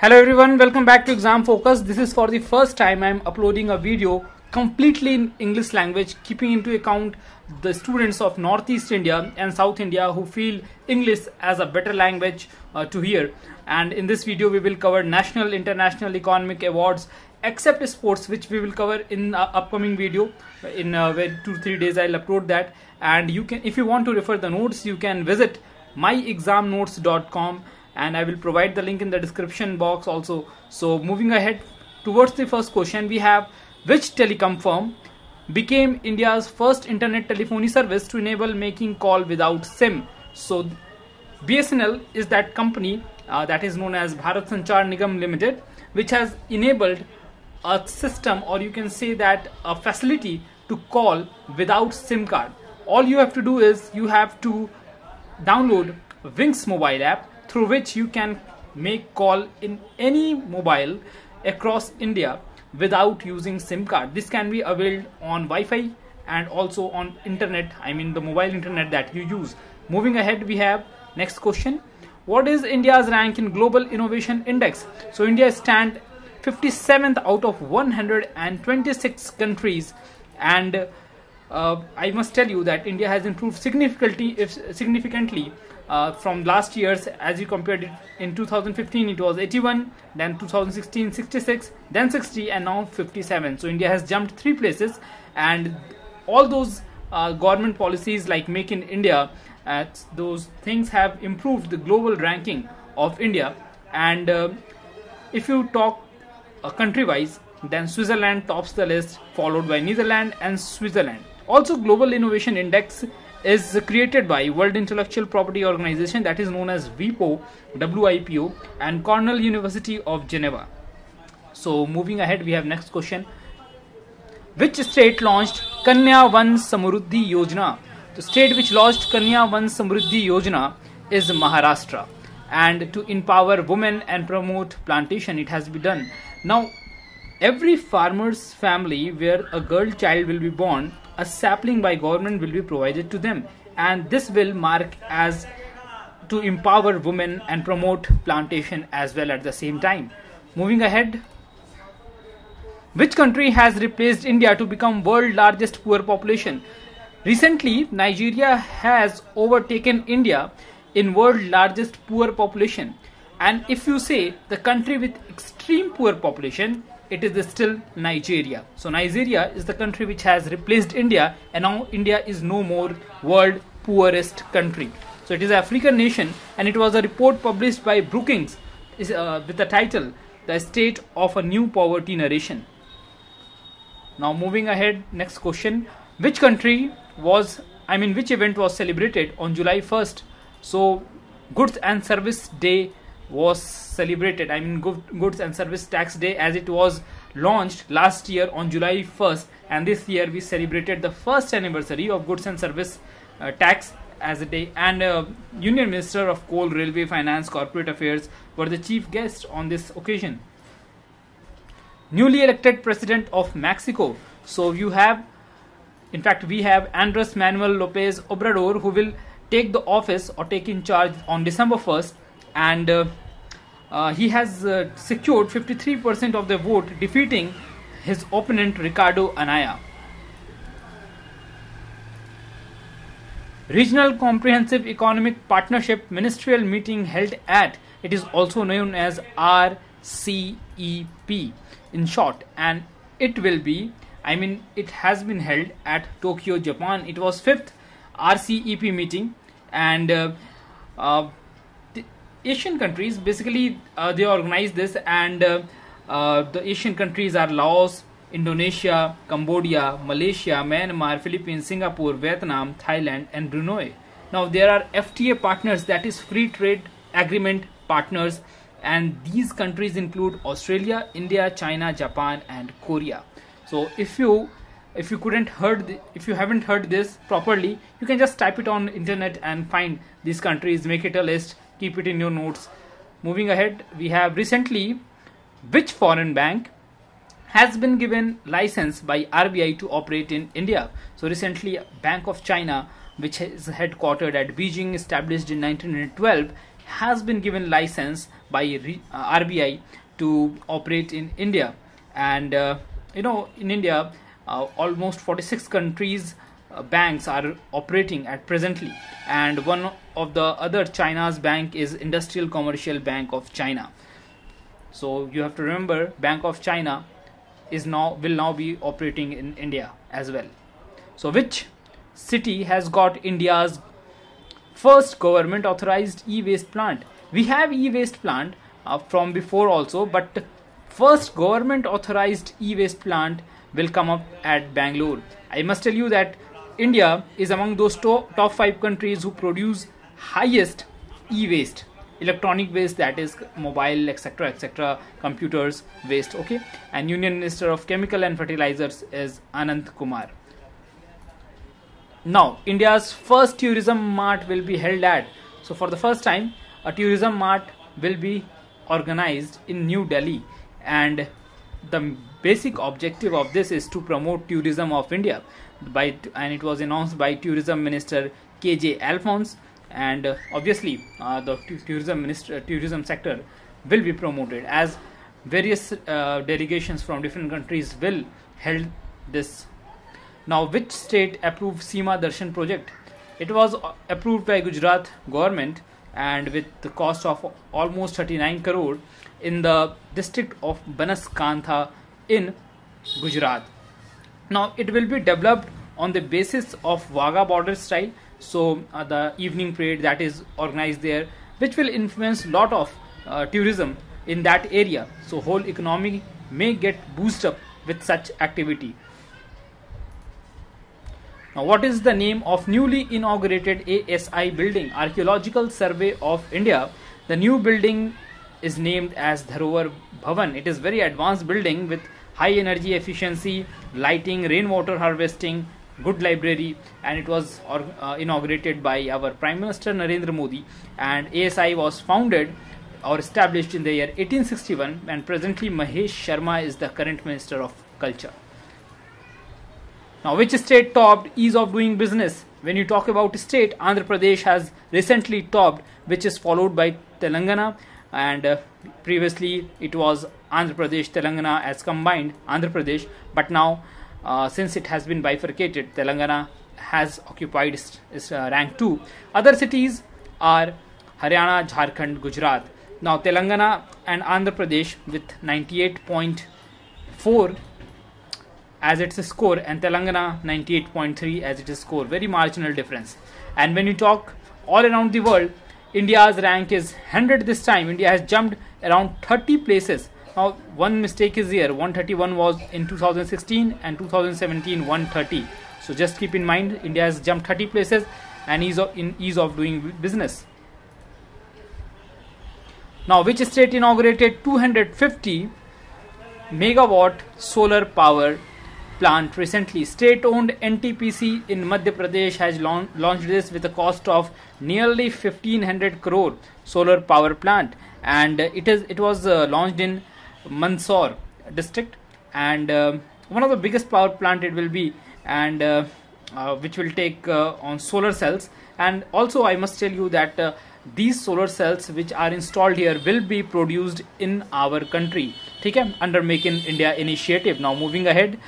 Hello everyone, welcome back to Exam Focus. This is for the first time I am uploading a video completely in English language, keeping into account the students of Northeast India and South India who feel English as a better language to hear. And in this video we will cover national, international, economic awards except sports, which we will cover in upcoming video. In 2-3 days I'll upload that, and you can, if you want to refer the notes, you can visit myexamnotes.com and I will provide the link in the description box also. So moving ahead towards the first question, we have: which telecom firm became India's first internet telephony service to enable making call without SIM? So BSNL is that company that is known as Bharat Sanchar Nigam Limited, which has enabled a system, or you can say that a facility, to call without SIM card. All you have to do is you have to download Wings mobile app, through which you can make call in any mobile across India without using SIM card. This can be availed on Wi-Fi and also on internet, I mean the mobile internet that you use. Moving ahead, we have next question: what is India's rank in Global Innovation Index? So India stands 57th out of 126 countries, and I must tell you that India has improved significantly from last year's. As you compared it, in 2015 it was 81, then 2016 66, then 60, and now 57. So India has jumped 3 places, and all those government policies like Make in India, those things have improved the global ranking of India. And if you talk country wise, then Switzerland tops the list, followed by Netherlands and Switzerland. Also, Global Innovation Index is created by World Intellectual Property Organization, that is known as WIPO, and Cornell University of Geneva. So moving ahead, we have next question: which state launched Kanya Van Samruddhi Yojana? The state which launched Kanya Van Samruddhi Yojana is Maharashtra, and to empower women and promote plantation, it has been done. Now, every farmer's family where a girl child will be born, a sapling by government will be provided to them, and this will mark as to empower women and promote plantation as well at the same time. Moving ahead, which country has replaced India to become world largest poor population? Recently, Nigeria has overtaken India in world largest poor population, and if you say the country with extreme poor population, it is still Nigeria. So Nigeria is the country which has replaced India, and now India is no more world poorest country. So it is an African nation, and it was a report published by Brookings with the title "The State of a New Poverty Narration." Now moving ahead, next question: which event was celebrated on July 1st? So Goods and Service Day was celebrated, Goods and Service Tax Day, as it was launched last year on July 1st, and this year we celebrated the first anniversary of Goods and Service Tax as a day. And Union Minister of Coal, Railway, Finance, Corporate Affairs were the chief guests on this occasion. Newly elected President of Mexico. So we have Andres Manuel Lopez Obrador, who will take the office or take in charge on December 1st, and he has secured 53% of the vote, defeating his opponent Ricardo Anaya. Regional Comprehensive Economic Partnership Ministerial meeting held at, it is also known as RCEP in short, and it has been held at Tokyo, Japan. It was 5th RCEP meeting, and the Asian countries, basically they organize this, and the Asian countries are Laos, Indonesia, Cambodia, Malaysia, Myanmar, Philippines, Singapore, Vietnam, Thailand, and Brunei. Now there are FTA partners, that is free trade agreement partners, and these countries include Australia, India, China, Japan, and Korea. So if you haven't heard this properly, you can just type it on internet and find these countries, make it a list, keep it in your notes. Moving ahead, we have recently: which foreign bank has been given license by RBI to operate in India? So recently, Bank of China, which is headquartered at Beijing, established in 1912, has been given license by RBI to operate in India. And in India, almost 46 countries banks are operating at presently, and one of the other China's bank is Industrial Commercial Bank of China. So you have to remember, Bank of China will now be operating in India as well. So which city has got India's first government authorized e-waste plant? We have e-waste plant from before also, but first government authorized e-waste plant will come up at Bangalore. I must tell you that India is among those top 5 countries who produce highest e-waste, electronic waste, that is mobile, etc., computers waste. Okay, and Union Minister of Chemical and Fertilizers is Anant Kumar. Now, India's first tourism mart will be held at. So for the first time, a tourism mart will be organized in New Delhi, and the basic objective of this is to promote tourism of India. And it was announced by Tourism Minister KJ Alphonse, and obviously the tourism sector will be promoted, as various delegations from different countries will held this. Now, which state approved Seema Darshan project? It was approved by Gujarat government, and with the cost of almost 39 crore in the district of Banaskantha in Gujarat. Now, it will be developed on the basis of Wagah border style. So the evening parade that is organized there, which will influence lot of tourism in that area. So whole economy may get boosted up with such activity. Now, what is the name of newly inaugurated ASI building, Archaeological Survey of India? The new building is named as Dharovar Bhavan. It is very advanced building with high energy efficiency, lighting, rainwater harvesting, good library, and it was inaugurated by our Prime Minister Narendra Modi. And ASI was founded or established in the year 1861, and presently Mahesh Sharma is the current Minister of Culture. Now, which state topped ease of doing business? When you talk about state, Andhra Pradesh has recently topped, which is followed by Telangana, and previously it was Andhra Pradesh, Telangana as combined Andhra Pradesh, but now since it has been bifurcated, Telangana has occupied rank 2. Other cities are Haryana, Jharkhand, Gujarat. Now, Telangana and Andhra Pradesh with 98.4 as its score, and Telangana 98.3 as its score. Very marginal difference. And when you talk all around the world, India's rank is 100 this time. India has jumped around 30 places. Now, one mistake is here. 131 was in 2016, and 2017 130. So just keep in mind, India has jumped 30 places and ease of doing business. Now, which state inaugurated 250 megawatt solar power plant recently? State-owned NTPC in Madhya Pradesh has launched this with a cost of nearly 1500 crore solar power plant, and it was launched in Mandsaur district, and one of the biggest power plant it will be, and which will take on solar cells. And also I must tell you that these solar cells which are installed here will be produced in our country, okay, under Make in India initiative. Now, moving ahead,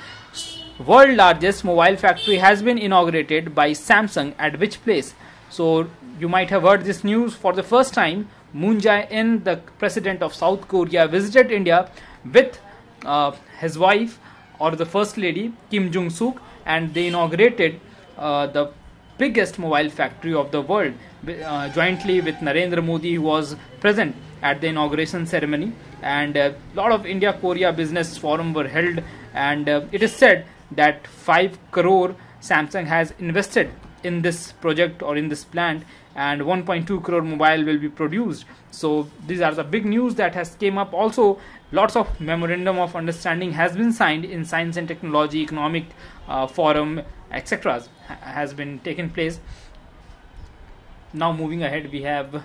world largest mobile factory has been inaugurated by Samsung at which place? So you might have heard this news. For the first time, Moon Jae-in, the president of South Korea, visited India with his wife, or the first lady, Kim Jong-suk, and they inaugurated the biggest mobile factory of the world jointly with Narendra Modi, who was present at the inauguration ceremony. And a lot of India-Korea business forum were held, and it is said that 5 crore Samsung has invested in this project or in this plant, and 1.2 crore mobile will be produced. So these are the big news that has came up. Also, lots of memorandum of understanding has been signed in science and technology, economic forum, etc. has been taken place. Now, moving ahead, we have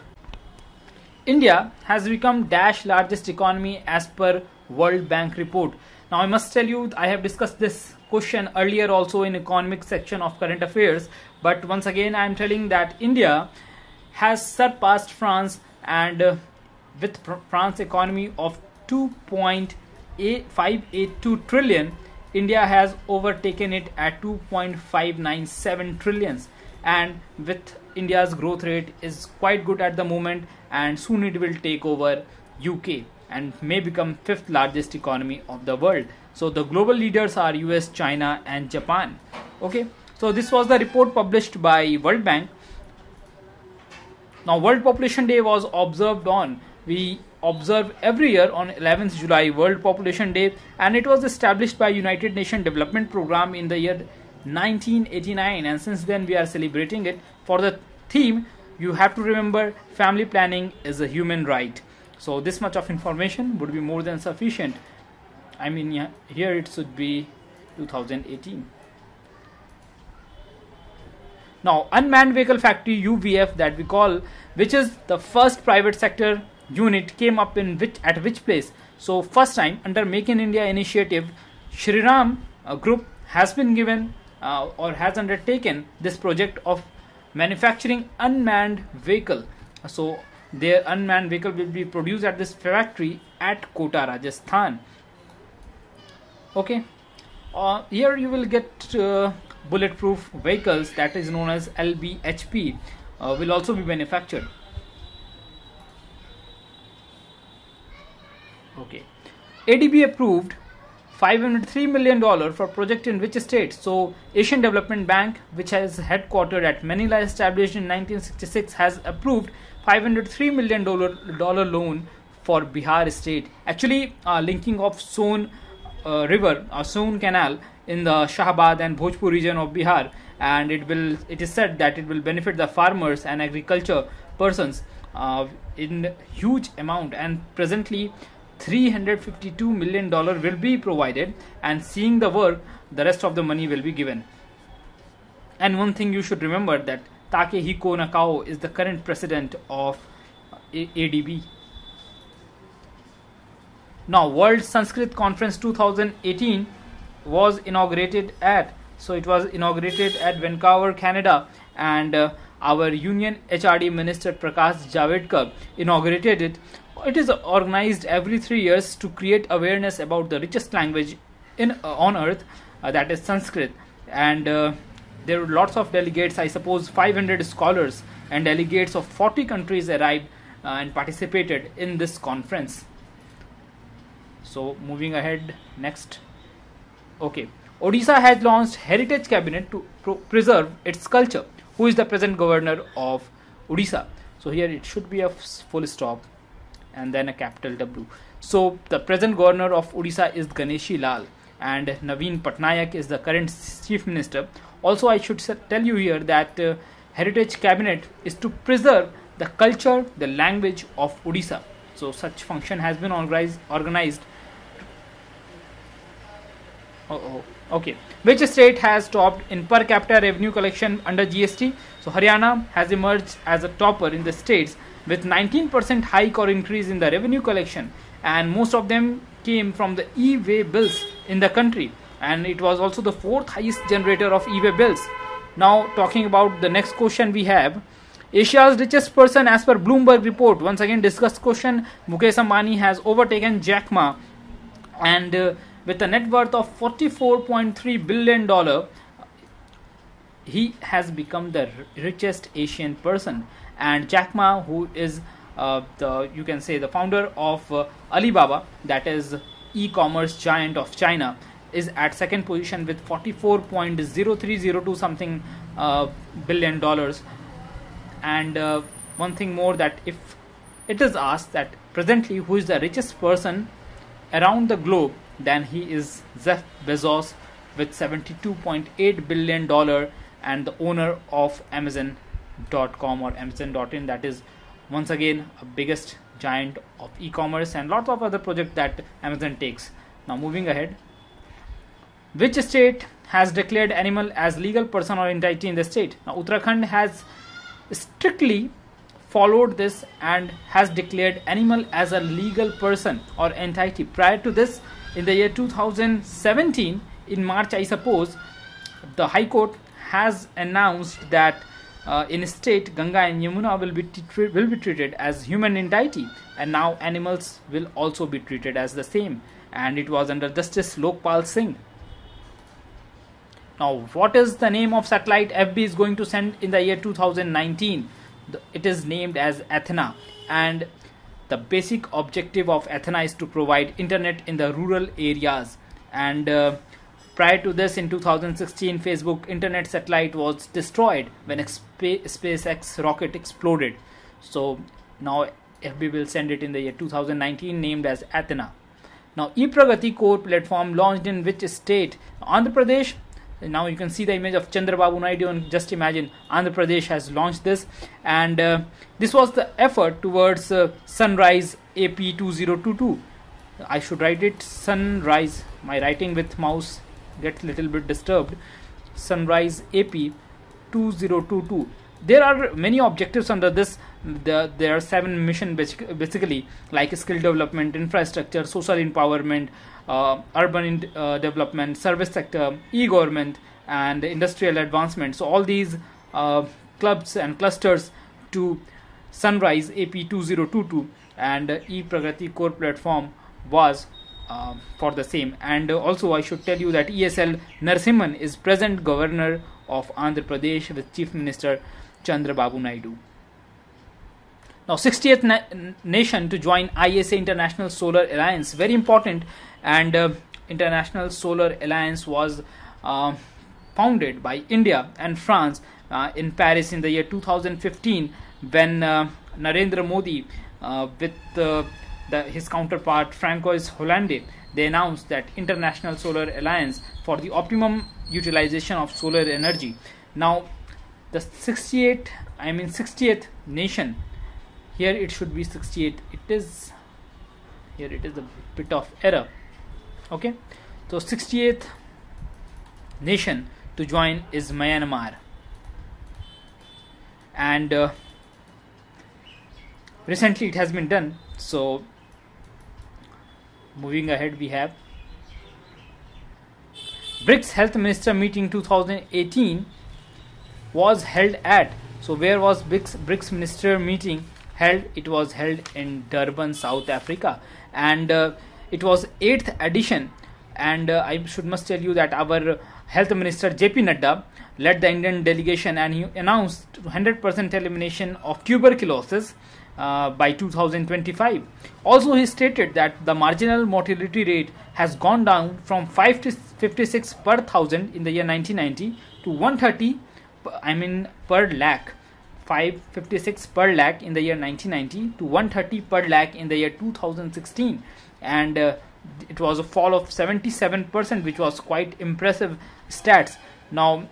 India has become dash largest economy as per World Bank report. Now, I must tell you, I have discussed this question earlier also in economic section of current affairs, but once again I am telling that India has surpassed France and with France economy of 2.582 trillion, India has overtaken it at 2.597 trillions, and with India's growth rate is quite good at the moment, and soon it will take over UK and may become fifth largest economy of the world. So the global leaders are US, China and Japan. Okay, so this was the report published by World Bank. Now World Population Day was observed on, we observe every year on 11th July World Population Day, and it was established by United Nations Development Program in the year 1989, and since then we are celebrating it. For the theme, you have to remember family planning is a human right. So this much of information would be more than sufficient. I mean, yeah, here it should be 2018. Now, unmanned vehicle factory UVF that we call, which is the first private sector unit, came up in at which place? So first time under Make in India initiative, Shriram Group has been given or has undertaken this project of manufacturing unmanned vehicle. So their unmanned vehicle will be produced at this factory at Kota, Rajasthan. Okay, here you will get bulletproof vehicles, that is known as LBHP, will also be manufactured. Okay, ADB approved $503 million for project in which state? So Asian Development Bank, which has headquartered at Manila, established in 1966, has approved $503 million loan for Bihar state. Actually, linking of Son river or Son canal in the Shahabad and Bhojpur region of Bihar, and it is said that it will benefit the farmers and agriculture persons in huge amount, and presently $352 million will be provided, and seeing the work, the rest of the money will be given. And one thing you should remember, that Takehiko Nakao is the current president of ADB. Now, World Sanskrit Conference 2018 was inaugurated at Vancouver, Canada, and our Union HRD Minister Prakash Javadekar inaugurated it. It is organized every 3 years to create awareness about the richest language on earth, that is Sanskrit, and there were lots of delegates, I suppose 500 scholars and delegates of 40 countries arrived and participated in this conference. So moving ahead, next. Okay, Odisha has launched Heritage Cabinet to preserve its culture. Who is the present governor of Odisha? So here it should be a full stop and then a capital W. So the present governor of Odisha is Ganeshi Lal, and Naveen Patnaik is the current chief minister. Also, I should tell you here that Heritage Cabinet is to preserve the culture, the language of Odisha. So such function has been organized. Okay. Which state has topped in per capita revenue collection under GST? So Haryana has emerged as a topper in the states with 19% hike or increase in the revenue collection, and most of them came from the e-way bills in the country, and it was also the fourth highest generator of e-way bills. Now talking about the next question, we have Asia's richest person as per Bloomberg report. Once again discussed question. Mukesh Ambani has overtaken Jack Ma, and with a net worth of $44.3 billion, he has become the richest Asian person. And Jack Ma, who is the founder of Alibaba, that is e-commerce giant of China, is at second position with $44.0302 something billion dollars. And one thing more, that if it is asked that presently who is the richest person around the globe, then he is Jeff Bezos with $72.8 billion, and the owner of Amazon.com or Amazon.in, that is once again a biggest giant of e-commerce, and lots of other projects that Amazon takes. Now moving ahead, which state has declared animal as legal person or entity in the state? Now Uttarakhand has strictly followed this and has declared animal as a legal person or entity. Prior to this, in the year 2017, in March I suppose, the High Court has announced that in state Ganga and Yamuna will be treated as human entity, and now animals will also be treated as the same. And it was under Justice Lokpal Singh. Now, what is the name of satellite FB is going to send in the year 2019? It is named as Athena, and the basic objective of Athena is to provide internet in the rural areas. And prior to this, in 2016, Facebook internet satellite was destroyed when a SpaceX rocket exploded. So now FB will send it in the year 2019, named as Athena. Now, ePragati core platform launched in which state? Andhra Pradesh. Now you can see the image of Chandrababu Naidu, and just imagine Andhra Pradesh has launched this, and this was the effort towards Sunrise AP 2022. I should write it Sunrise. My writing with mouse gets a little bit disturbed. Sunrise AP 2022. There are many objectives under this. There are 7 missions basically, like skill development, infrastructure, social empowerment, urban development, service sector, e-government, and industrial advancement. So all these clubs and clusters to Sunrise AP 2022, and ePragati core platform was for the same. And also I should tell you that ESL Narasimhan is present governor of Andhra Pradesh with Chief Minister Chandrababu Naidu. Now, 60th nation to join ISA International Solar Alliance, very important. And International Solar Alliance was founded by India and France in Paris in the year 2015, when Narendra Modi with his counterpart Francois Hollande, they announced that International Solar Alliance for the optimum utilization of solar energy. Now, the 60th nation, here it should be 68, here it is a bit of error. Okay, so 68th nation to join is Myanmar, and recently it has been done. So moving ahead, we have BRICS Health Minister Meeting 2018 was held at. So where was BRICS Minister Meeting held? It was held in Durban, South Africa, and it was 8th edition. And I must tell you that our Health Minister JP Nadda led the Indian delegation, and he announced 100% elimination of tuberculosis by 2025. Also, he stated that the marginal mortality rate has gone down from 556 per thousand in the year 1990 to 130 per lakh. 556 per lakh in the year 1990 to 130 per lakh in the year 2016, and it was a fall of 77%, which was quite impressive stats. Now,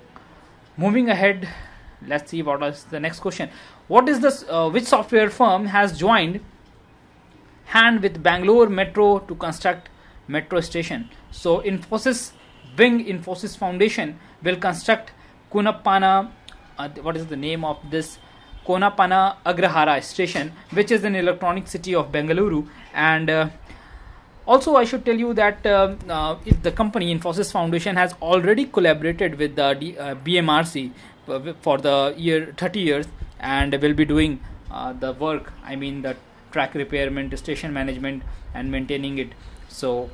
moving ahead, let's see what is the next question. What is this? Which software firm has joined hand with Bangalore Metro to construct metro station? So Infosys Foundation will construct Kunapana. What is the name of this? Konapana Agrahara station, which is an electronic city of Bengaluru. And also I should tell you that the company Infosys Foundation has already collaborated with the BMRC for the year 30 years, and will be doing the work, the track repairment, station management, and maintaining it. So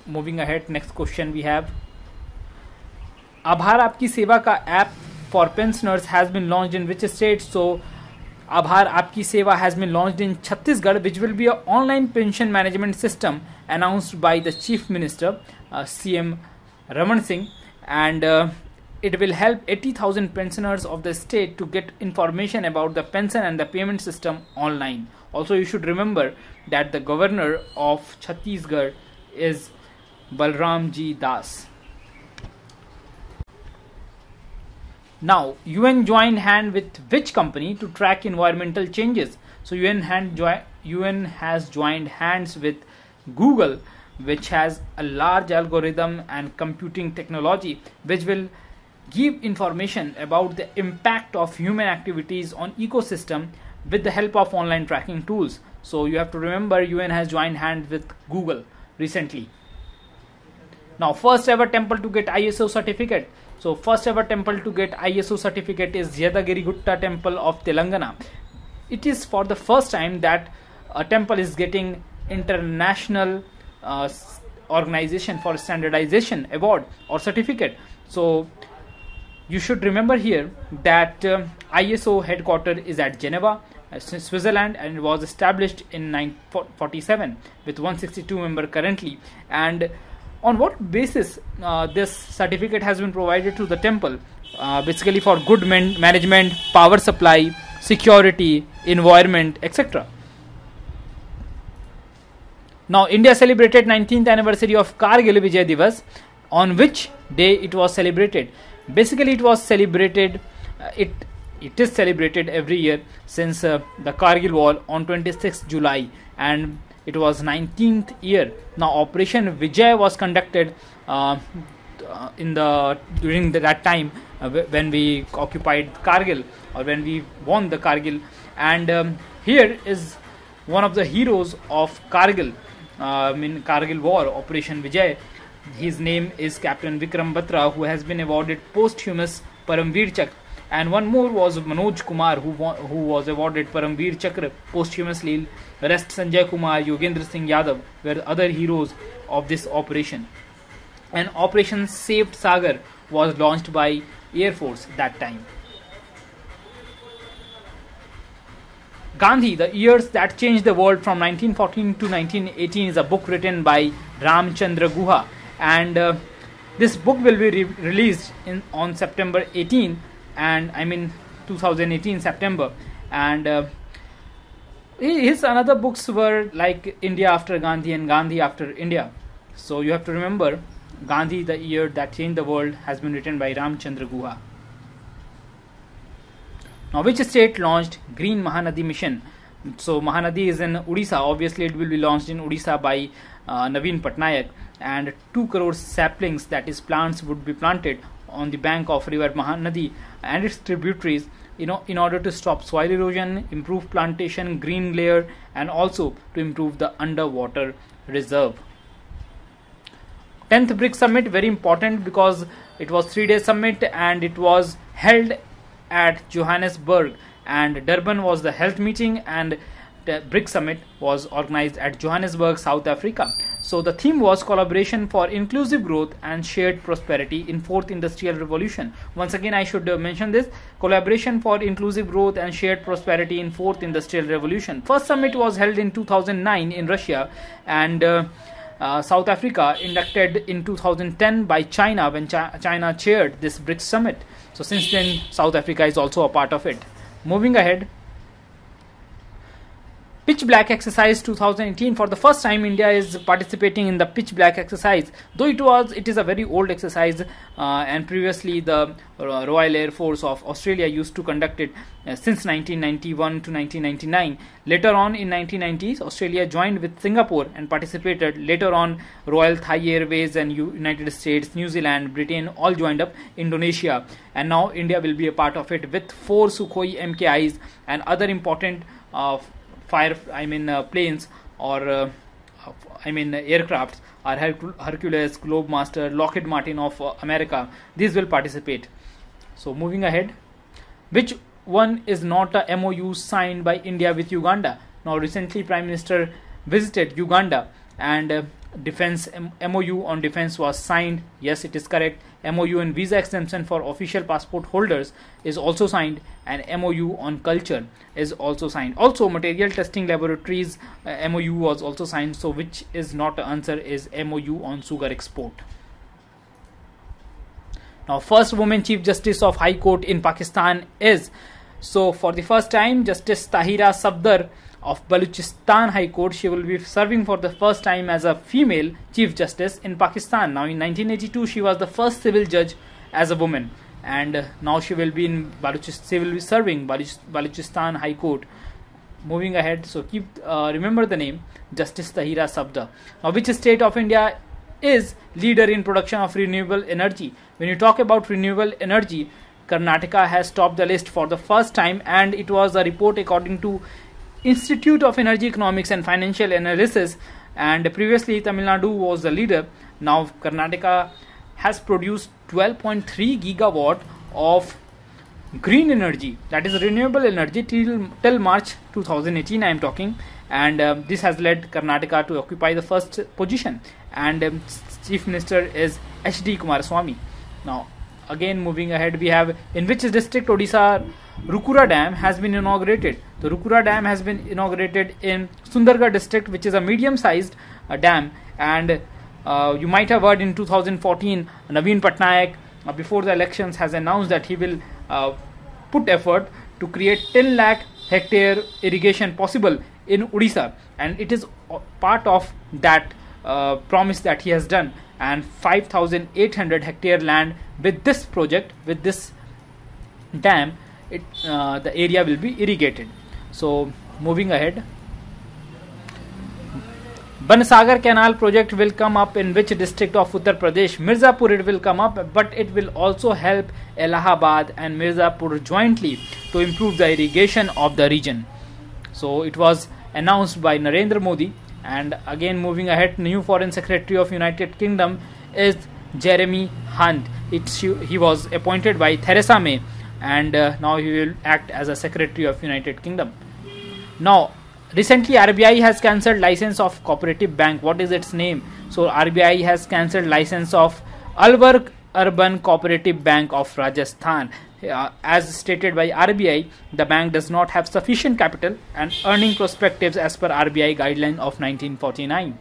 moving ahead, next question we have, Aabhar Aapki Seva ka app for pensioners has been launched in which state? So Aabhar Aapki Seva has been launched in Chhattisgarh, which will be an online pension management system announced by the Chief Minister CM Raman Singh, and it will help 80,000 pensioners of the state to get information about the pension and the payment system online. Also, you should remember that the governor of Chhattisgarh is Balramji Das. Now, UN joined hand with which company to track environmental changes? So UN has joined hands with Google, which has a large algorithm and computing technology, which will give information about the impact of human activities on ecosystem with the help of online tracking tools. So you have to remember, UN has joined hands with Google recently. Now, first ever temple to get ISO certificate. So first ever temple to get ISO certificate is Yadagiri Gutta temple of Telangana. It is for the first time that a temple is getting international organization for standardization award or certificate. So you should remember here that ISO headquarters is at Geneva, Switzerland, and it was established in 1947 with 162 members currently. And on what basis this certificate has been provided to the temple? Basically for good management, power supply, security, environment, etc. Now India celebrated 19th anniversary of Kargil Vijay Divas. On which day it was celebrated? Basically it was celebrated, it is celebrated every year since the Kargil war on 26th July, and it was 19th year. Now Operation Vijay was conducted during that time when we occupied Kargil, or when we won the Kargil. And here is one of the heroes of Kargil, in Kargil war, Operation Vijay. His name is Captain Vikram Batra, who has been awarded posthumous Paramveer Chakra. And one more was Manoj Kumar, who was awarded Paramveer Chakra posthumously. Rest Sanjay Kumar, Yogendra Singh Yadav were other heroes of this operation. And Operation Saved Sagar was launched by Air Force that time. Gandhi, The Years That Changed the World from 1914 to 1918 is a book written by Ramchandra Guha. And this book will be released on September 18, and 2018 September. And his another books were like India After Gandhi and Gandhi After India. So you have to remember, Gandhi, The Year That Changed the World has been written by Ramchandra Guha. Now which state launched Green Mahanadi Mission? So Mahanadi is in Odisha. Obviously it will be launched in Odisha by Naveen Patnaik, and 2 crore saplings, that is plants, would be planted on the bank of river Mahanadi and its tributaries, in order to stop soil erosion, improve plantation green layer, and also to improve the underwater reserve. 10th BRICS Summit, very important because it was 3-day summit and it was held at Johannesburg, and Durban was the health meeting, and the BRICS Summit was organized at Johannesburg, South Africa. So the theme was collaboration for inclusive growth and shared prosperity in 4th Industrial Revolution. Once again I should mention this, collaboration for inclusive growth and shared prosperity in 4th Industrial Revolution. First summit was held in 2009 in Russia, and South Africa inducted in 2010 by China when China chaired this BRICS Summit. So since then South Africa is also a part of it. Moving ahead, Pitch Black Exercise 2018. For the first time India is participating in the Pitch Black exercise, though it is a very old exercise, and previously the Royal Air Force of Australia used to conduct it since 1991 to 1999. Later on in 1990s, Australia joined with Singapore and participated. Later on, Royal Thai Airways and United States, New Zealand, Britain all joined up, Indonesia, and now India will be a part of it with 4 Sukhoi MKIs and other important planes or aircrafts are Hercules, Globemaster, Lockheed Martin of America. These will participate. So moving ahead, which one is not a MOU signed by India with Uganda? Now recently Prime Minister visited Uganda, and defense MOU on defense was signed. Yes, it is correct. MOU on visa exemption for official passport holders is also signed, and MOU on culture is also signed. Also material testing laboratories MOU was also signed. So which is not the answer is MOU on sugar export. Now first woman Chief Justice of High Court in Pakistan is, so for the first time, Justice Tahira Safdar of Balochistan High Court. She will be serving for the first time as a female Chief Justice in Pakistan. Now in 1982 she was the first civil judge as a woman, and now she will be serving Balochistan High Court. Moving ahead, so remember the name, Justice Tahira Safdar. Now which state of India is leader in production of renewable energy? When you talk about renewable energy, Karnataka has topped the list for the first time, and it was a report according to Institute of Energy Economics and Financial Analysis, and previously Tamil Nadu was the leader. Now Karnataka has produced 12.3 gigawatt of green energy, that is renewable energy, till March 2018 I am talking, and this has led Karnataka to occupy the first position, and Chief Minister is HD Kumaraswamy. Now again moving ahead, we have in which district Odisha Rukura Dam has been inaugurated. The Rukura Dam has been inaugurated in Sundargarh district, which is a medium sized dam, and you might have heard in 2014 Naveen Patnaik before the elections has announced that he will put effort to create 10 lakh hectare irrigation possible in Odisha, and it is part of that promise that he has done, and 5,800 hectare land with this project, with this dam, the area will be irrigated. So moving ahead, Bansagar Canal project will come up in which district of Uttar Pradesh? Mirzapur it will come up, but it will also help Allahabad and Mirzapur jointly to improve the irrigation of the region. So it was announced by Narendra Modi. And again moving ahead, new Foreign Secretary of United Kingdom is Jeremy Hunt. He was appointed by Theresa May, and now he will act as a Secretary of United Kingdom. Now recently RBI has cancelled license of Cooperative Bank. What is its name? So RBI has cancelled license of Alvar Urban Cooperative Bank of Rajasthan. As stated by RBI, the bank does not have sufficient capital and earning perspectives as per RBI guideline of 1949.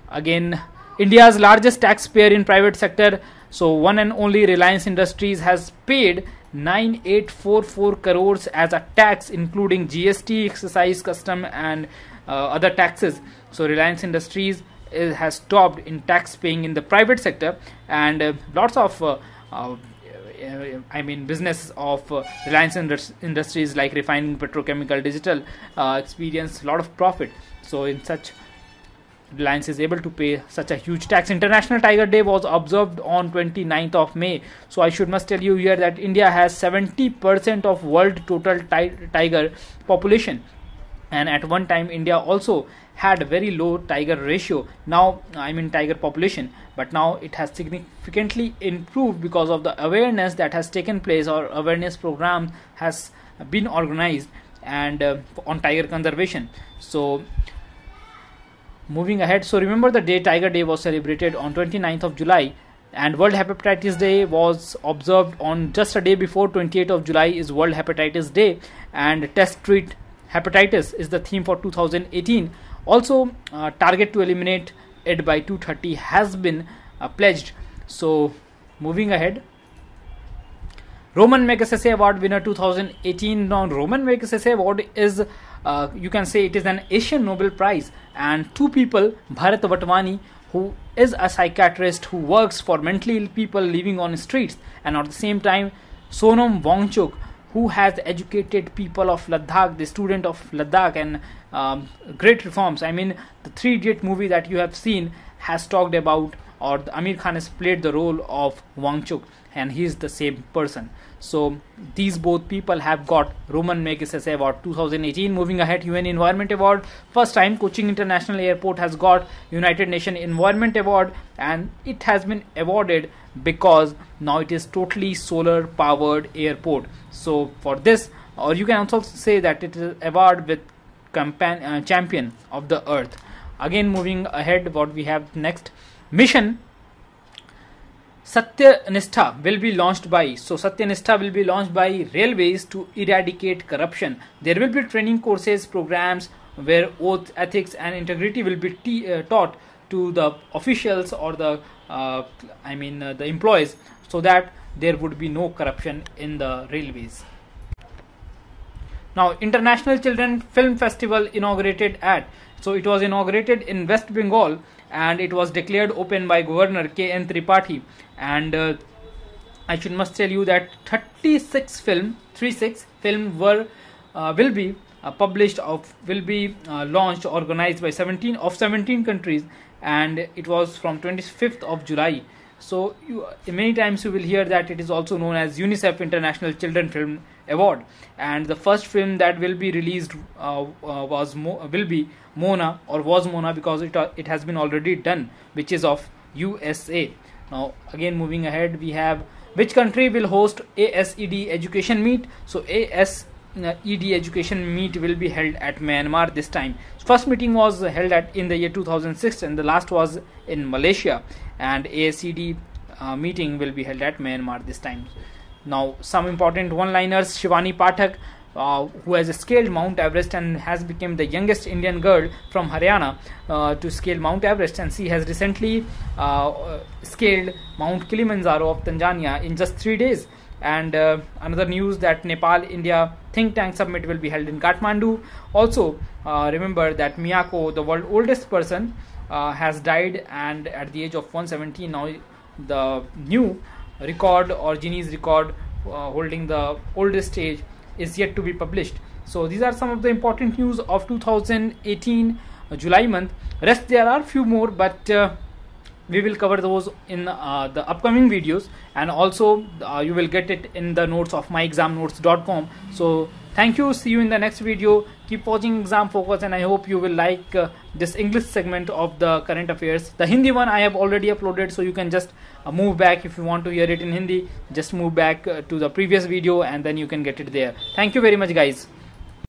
Again, India's largest taxpayer in private sector, so one and only Reliance Industries has paid 9844 crores as a tax, including GST, excise, custom and other taxes. So Reliance Industries has stopped in tax paying in the private sector, and lots of business of Reliance Industries like refining, petrochemical, digital experience a lot of profit. So in such, Reliance is able to pay such a huge tax. International Tiger Day was observed on 29th of May. So I must tell you here that India has 70% of world total tiger population, and at one time India also had a very low tiger ratio, now tiger population, but now it has significantly improved because of the awareness that has taken place, or awareness program has been organized and on tiger conservation. So moving ahead, so remember the day Tiger Day was celebrated on 29th of July, and World Hepatitis Day was observed on just a day before. 28th of July is World Hepatitis Day, and Test Treat Hepatitis is the theme for 2018. Also, target to eliminate it by 2030 has been pledged. So moving ahead, Roman Magsaysay Award winner 2018. Now Roman Magsaysay Award is you can say it is an Asian Nobel Prize, and two people, Bharat Vatwani, who is a psychiatrist who works for mentally ill people living on streets, and at the same time Sonam Wangchuk, who has educated people of Ladakh, the student of Ladakh, and great reforms. The Three Idiot movie that you have seen has talked about, or Amir Khan has played the role of Wangchuk, and he is the same person. So these both people have got Roman Magsaysay Award 2018. Moving ahead, UN Environment Award. First time Cochin International Airport has got United Nations Environment Award, and it has been awarded because now it is totally solar powered airport. So for this, or you can also say that it is award with champion of the earth. Again moving ahead, what we have next, mission Satyanistha will be launched by, so Satyanistha will be launched by railways to eradicate corruption. There will be training courses, programs where oath, ethics and integrity will be taught to the officials or the the employees, so that there would be no corruption in the railways. Now International Children Film Festival inaugurated at, so it was inaugurated in West Bengal, and it was declared open by Governor K.N. Tripathi, and I must tell you that 36 film will be published, will be launched, organized by 17 countries, and it was from 25th of July. So many times you will hear that it is also known as UNICEF International Children Film Award, and the first film that will be released was Mona, because it has been already done, which is of USA. Now again moving ahead, we have which country will host ASED education meet. So ASED education meet will be held at Myanmar this time. First meeting was held in the year 2006 and the last was in Malaysia, and ASED meeting will be held at Myanmar this time. Now some important one-liners. Shivani Pathak, who has scaled Mount Everest and has become the youngest Indian girl from Haryana to scale Mount Everest, and she has recently scaled Mount Kilimanjaro of Tanzania in just 3 days. And another news that Nepal India think tank summit will be held in Kathmandu. Also remember that Miyako, the world's oldest person, has died, and at the age of 117. Now the new record or Guinness record holding the oldest age is yet to be published. So these are some of the important news of 2018 July month. Rest there are few more, but we will cover those in the upcoming videos, and also you will get it in the notes of myexamnotes.com. So thank you, see you in the next video. Keep watching Exam Focus, and I hope you will like this English segment of the current affairs. The Hindi one I have already uploaded, so you can just move back. If you want to hear it in Hindi, just move back to the previous video and then you can get it there. Thank you very much guys.